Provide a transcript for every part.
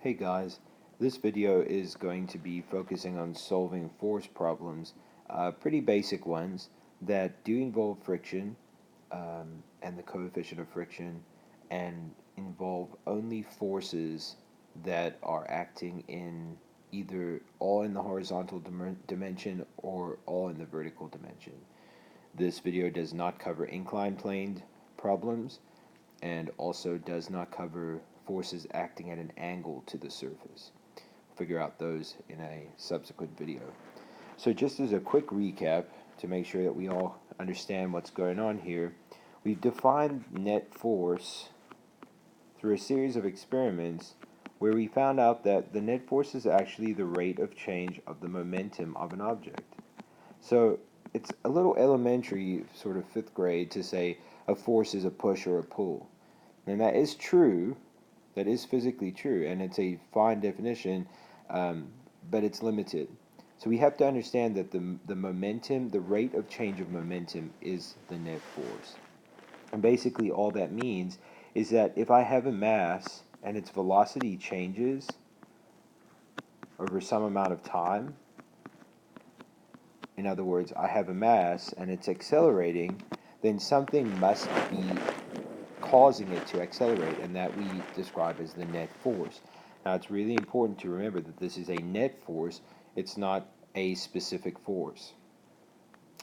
Hey guys, this video is going to be focusing on solving force problems, pretty basic ones that do involve friction and the coefficient of friction and involve only forces that are acting in either all in the horizontal dimension or all in the vertical dimension. This video does not cover inclined plane problems and also does not cover forces acting at an angle to the surface. We'll figure out those in a subsequent video. So just as a quick recap to make sure that we all understand what's going on here, we've defined net force through a series of experiments where we found out that the net force is actually the rate of change of the momentum of an object. So it's a little elementary, sort of fifth grade, to say a force is a push or a pull. And that is true, that is physically true, and it's a fine definition, but it's limited. So we have to understand that the momentum, the rate of change of momentum is the net force. And basically all that means is that if I have a mass and its velocity changes over some amount of time, in other words, I have a mass and it's accelerating, then something must be causing it to accelerate, and that we describe as the net force. Now it's really important to remember that this is a net force, it's not a specific force.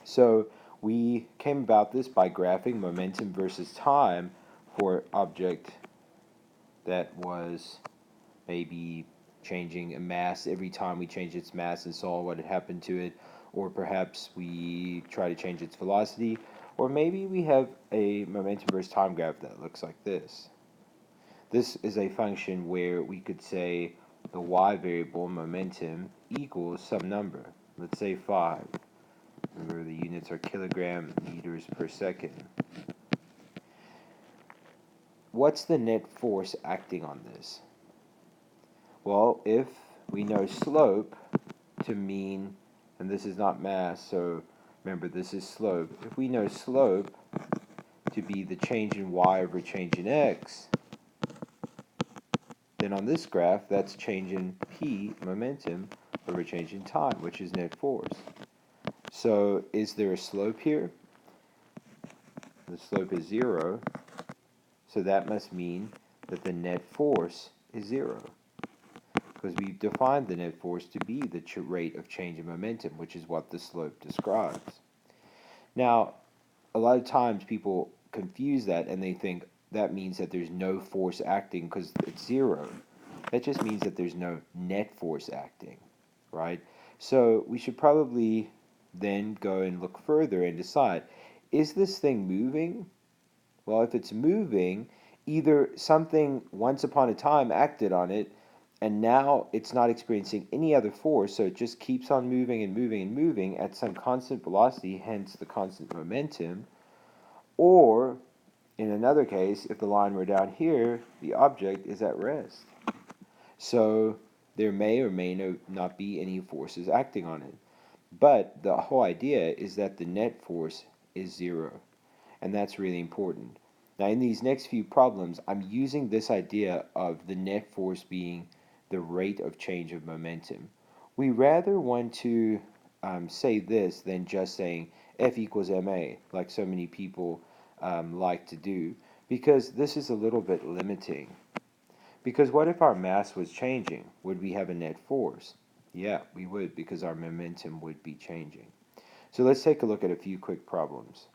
So we came about this by graphing momentum versus time for an object that was maybe changing a mass every time we changed its mass and saw what had happened to it, or perhaps we try to change its velocity, or maybe we have a momentum versus time graph that looks like this. This is a function where we could say the y variable momentum equals some number. Let's say 5. Remember the units are kilogram meters per second. What's the net force acting on this? Well, if we know slope to mean, and this is not mass, so remember this is slope. If we know slope to be the change in y over change in x, then on this graph that's change in p, momentum, over change in time, which is net force. So is there a slope here? The slope is 0, so that must mean that the net force is 0. Because we've defined the net force to be the rate of change in momentum, which is what the slope describes. Now, a lot of times people confuse that and they think that means that there's no force acting because it's 0. That just means that there's no net force acting, right? So we should probably then go and look further and decide, is this thing moving? Well, if it's moving, either something once upon a time acted on it and now it's not experiencing any other force, so it just keeps on moving and moving and moving at some constant velocity, hence the constant momentum. Or, in another case, if the line were down here, the object is at rest. So there may or may not be any forces acting on it. But the whole idea is that the net force is 0. And that's really important. Now in these next few problems, I'm using this idea of the net force being the rate of change of momentum. We rather want to say this than just saying F equals ma, like so many people like to do, because this is a little bit limiting. Because what if our mass was changing? Would we have a net force? Yeah, we would, because our momentum would be changing. So let's take a look at a few quick problems.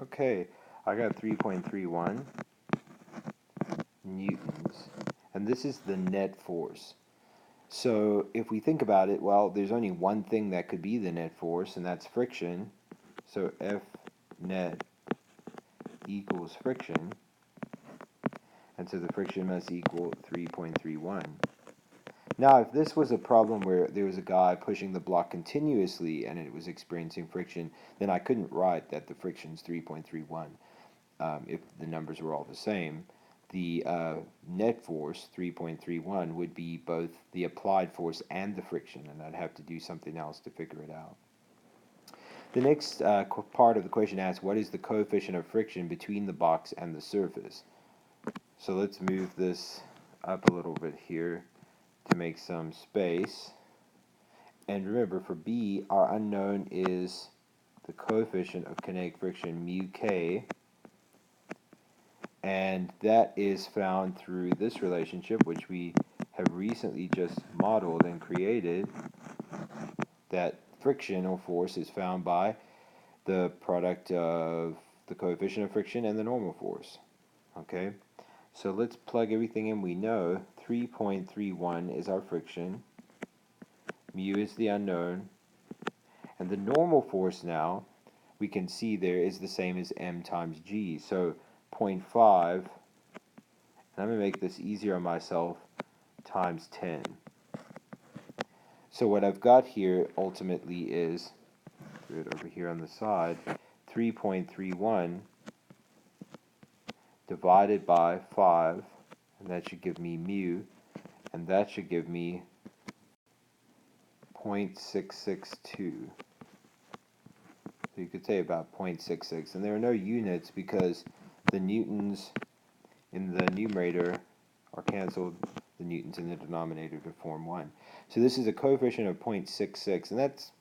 Okay, I got 3.31 newtons, and this is the net force. So if we think about it, well, there's only one thing that could be the net force, and that's friction. So F net equals friction, and so the friction must equal 3.31. Now, if this was a problem where there was a guy pushing the block continuously and it was experiencing friction, then I couldn't write that the friction's 3.31 if the numbers were all the same. The net force, 3.31, would be both the applied force and the friction, and I'd have to do something else to figure it out. The next part of the question asks, what is the coefficient of friction between the box and the surface? So let's move this up a little bit here to make some space. And remember, for B, our unknown is the coefficient of kinetic friction, mu k, and that is found through this relationship, which we have recently just modeled and created. That frictional force is found by the product of the coefficient of friction and the normal force. Okay, so let's plug everything in we know. 3.31 is our friction, mu is the unknown, and the normal force now we can see there is the same as m times g. So 0.5, and I'm going to make this easier on myself, times 10. So what I've got here ultimately is, do it over here on the side, 3.31 divided by 5, and that should give me mu, and that should give me 0.662. So you could say about 0.66, and there are no units because the newtons in the numerator are canceled, the newtons in the denominator to form 1. So this is a coefficient of 0.66, and that's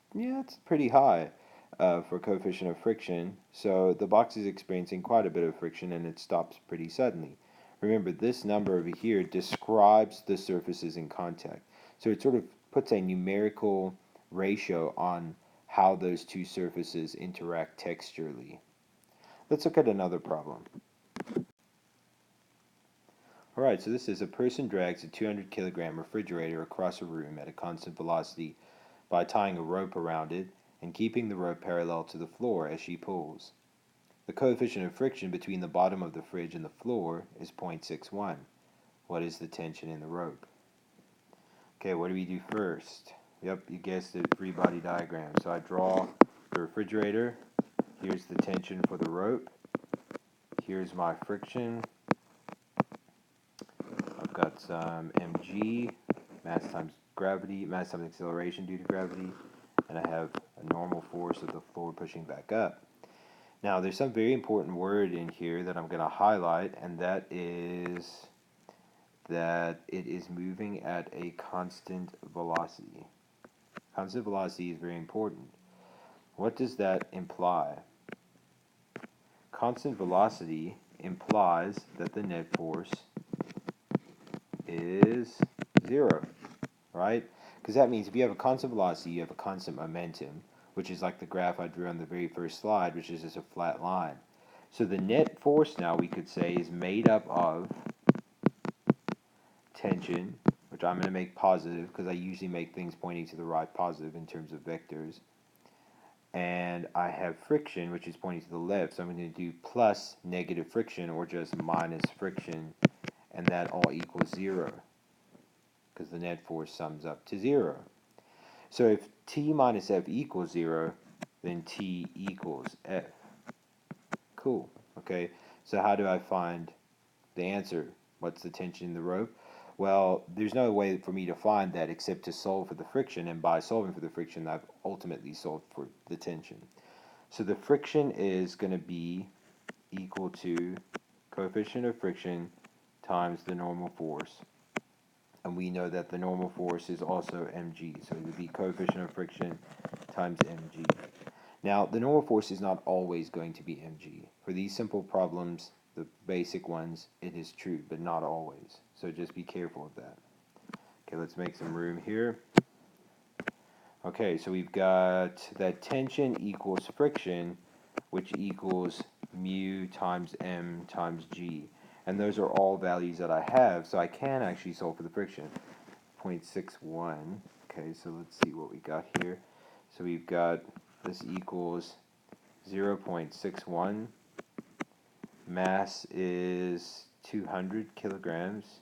pretty high for a coefficient of friction. So the box is experiencing quite a bit of friction, and it stops pretty suddenly. Remember, this number over here describes the surfaces in contact. So it sort of puts a numerical ratio on how those two surfaces interact texturally. Let's look at another problem. Alright, so this is a person drags a 200 kilogram refrigerator across a room at a constant velocity by tying a rope around it and keeping the rope parallel to the floor as she pulls. The coefficient of friction between the bottom of the fridge and the floor is 0.61. What is the tension in the rope? Okay, what do we do first? Yep, you guessed it, Freebody diagram. So I draw the refrigerator. Here's the tension for the rope. Here's my friction. I've got some mg, mass times gravity, mass times acceleration due to gravity, and I have a normal force of the floor pushing back up. Now, there's some very important word in here that I'm going to highlight, and that is that it is moving at a constant velocity. Constant velocity is very important. What does that imply? Constant velocity implies that the net force is 0, right? Because that means if you have a constant velocity, you have a constant momentum, which is like the graph I drew on the very first slide, which is just a flat line. So the net force now, we could say, is made up of tension, which I'm going to make positive because I usually make things pointing to the right positive in terms of vectors. And I have friction, which is pointing to the left, so I'm going to do plus negative friction or just minus friction, and that all equals 0 because the net force sums up to 0. So if T minus F equals 0, then T equals F. Cool. Okay, so how do I find the answer? What's the tension in the rope? Well, there's no way for me to find that except to solve for the friction, and by solving for the friction, I've ultimately solved for the tension. So the friction is going to be equal to coefficient of friction times the normal force. And we know that the normal force is also mg, so it would be coefficient of friction times mg. Now, the normal force is not always going to be mg. For these simple problems, the basic ones, it is true, but not always. So just be careful of that. Okay, let's make some room here. Okay, so we've got that tension equals friction, which equals mu times m times g. And those are all values that I have, so I can actually solve for the friction. 0.61. Okay, so let's see what we got here. So we've got this equals 0.61. Mass is 200 kilograms.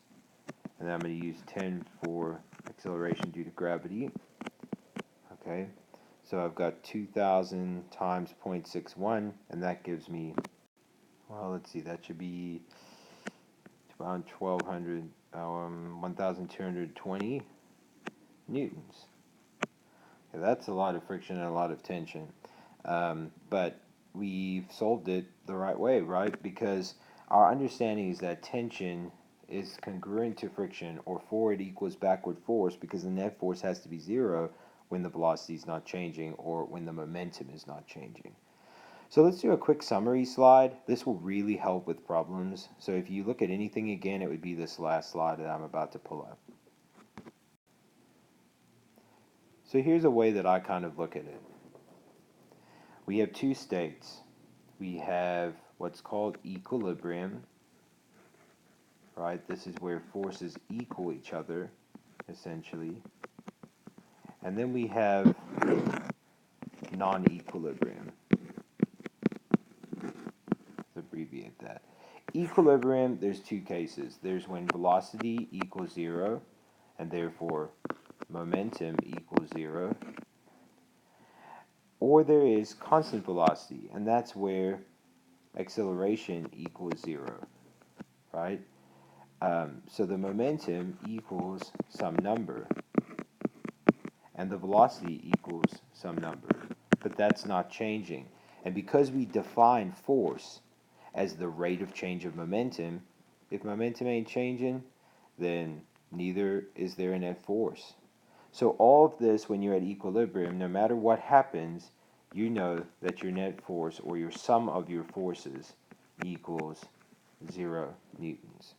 And then I'm going to use 10 for acceleration due to gravity. Okay, so I've got 2,000 times 0.61, and that gives me, well, let's see, that should be around 1,220 newtons. Okay, that's a lot of friction and a lot of tension. But we've solved it the right way, right? Because our understanding is that tension is congruent to friction, or forward equals backward force, because the net force has to be zero when the velocity is not changing or when the momentum is not changing. So let's do a quick summary slide. This will really help with problems. So if you look at anything again, it would be this last slide that I'm about to pull up. So here's a way that I kind of look at it. We have two states. We have what's called equilibrium, right? This is where forces equal each other, essentially. And then we have non-equilibrium. Let's abbreviate that. Equilibrium, there's two cases. There's when velocity equals zero, and therefore momentum equals zero. Or there is constant velocity, and that's where acceleration equals zero, right? So the momentum equals some number, and the velocity equals some number, but that's not changing. And because we define force as the rate of change of momentum, if momentum ain't changing, then neither is there a net force. So all of this, when you're at equilibrium, no matter what happens, you know that your net force, or your sum of your forces, equals 0 newtons.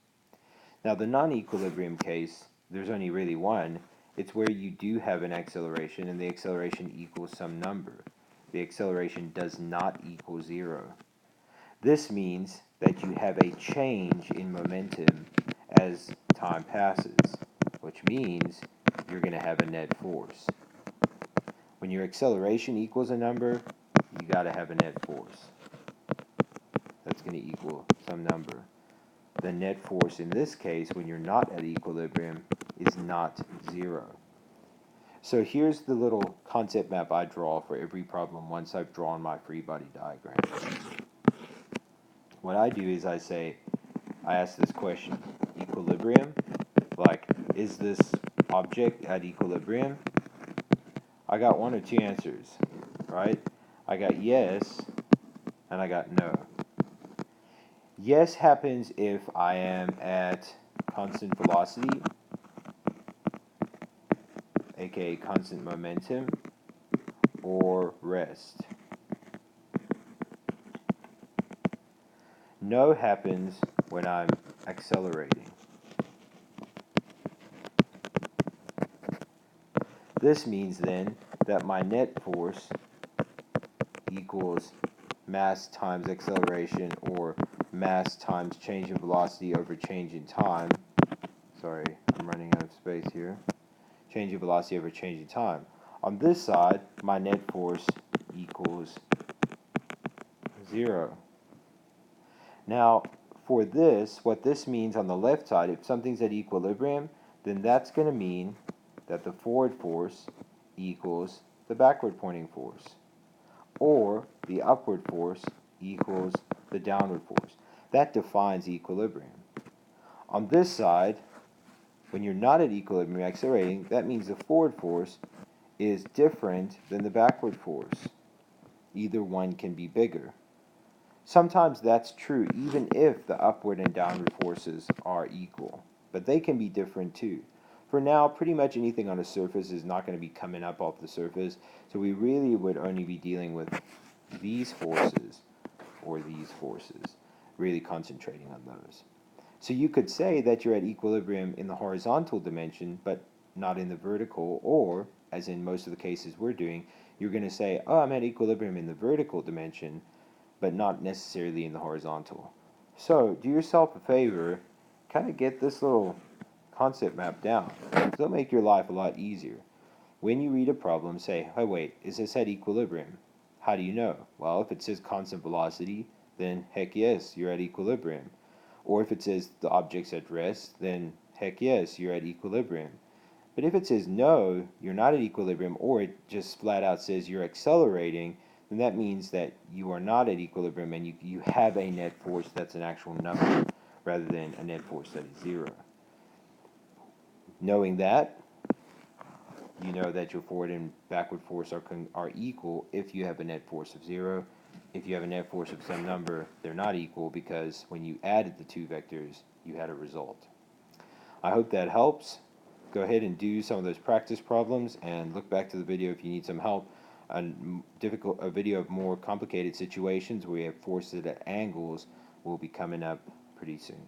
Now the non-equilibrium case, there's only really one. It's where you do have an acceleration, and the acceleration equals some number. The acceleration does not equal 0. This means that you have a change in momentum as time passes, which means you're going to have a net force. When your acceleration equals a number, you got to have a net force. That's going to equal some number. The net force in this case, when you're not at equilibrium, is not 0. So here's the little concept map I draw for every problem once I've drawn my free body diagram. What I do is I ask this question: equilibrium? Like, is this object at equilibrium? I got one or two answers, right? I got yes, and I got no. Yes happens if I am at constant velocity, aka constant momentum, or rest. No happens when I'm accelerating. This means then that my net force equals mass times acceleration, or mass times change in velocity over change in time. Sorry, I'm running out of space here. Change in velocity over change in time. On this side, my net force equals 0. Now, for this, what this means on the left side, if something's at equilibrium, then that's going to mean that the forward force equals the backward pointing force, or the upward force equals the downward force. That defines equilibrium. On this side, when you're not at equilibrium accelerating, that means the forward force is different than the backward force. Either one can be bigger. Sometimes that's true even if the upward and downward forces are equal, but they can be different too. For now, pretty much anything on a surface is not going to be coming up off the surface, so we really would only be dealing with these forces or these forces, really concentrating on those. So you could say that you're at equilibrium in the horizontal dimension, but not in the vertical, or, as in most of the cases we're doing, you're going to say, oh, I'm at equilibrium in the vertical dimension, but not necessarily in the horizontal. So do yourself a favor, kind of get this little concept map down. It'll make your life a lot easier. When you read a problem, say, hey, wait, is this at equilibrium? How do you know? Well, if it says constant velocity, then heck yes, you're at equilibrium. Or if it says the object's at rest, then heck yes, you're at equilibrium. But if it says no, you're not at equilibrium, or it just flat out says you're accelerating, then that means that you are not at equilibrium and you have a net force that's an actual number rather than a net force that is zero. Knowing that, you know that your forward and backward force are equal if you have a net force of zero. If you have a net force of some number, they're not equal because when you added the two vectors, you had a result. I hope that helps. Go ahead and do some of those practice problems and look back to the video if you need some help. A video of more complicated situations where you have forces at angles will be coming up pretty soon.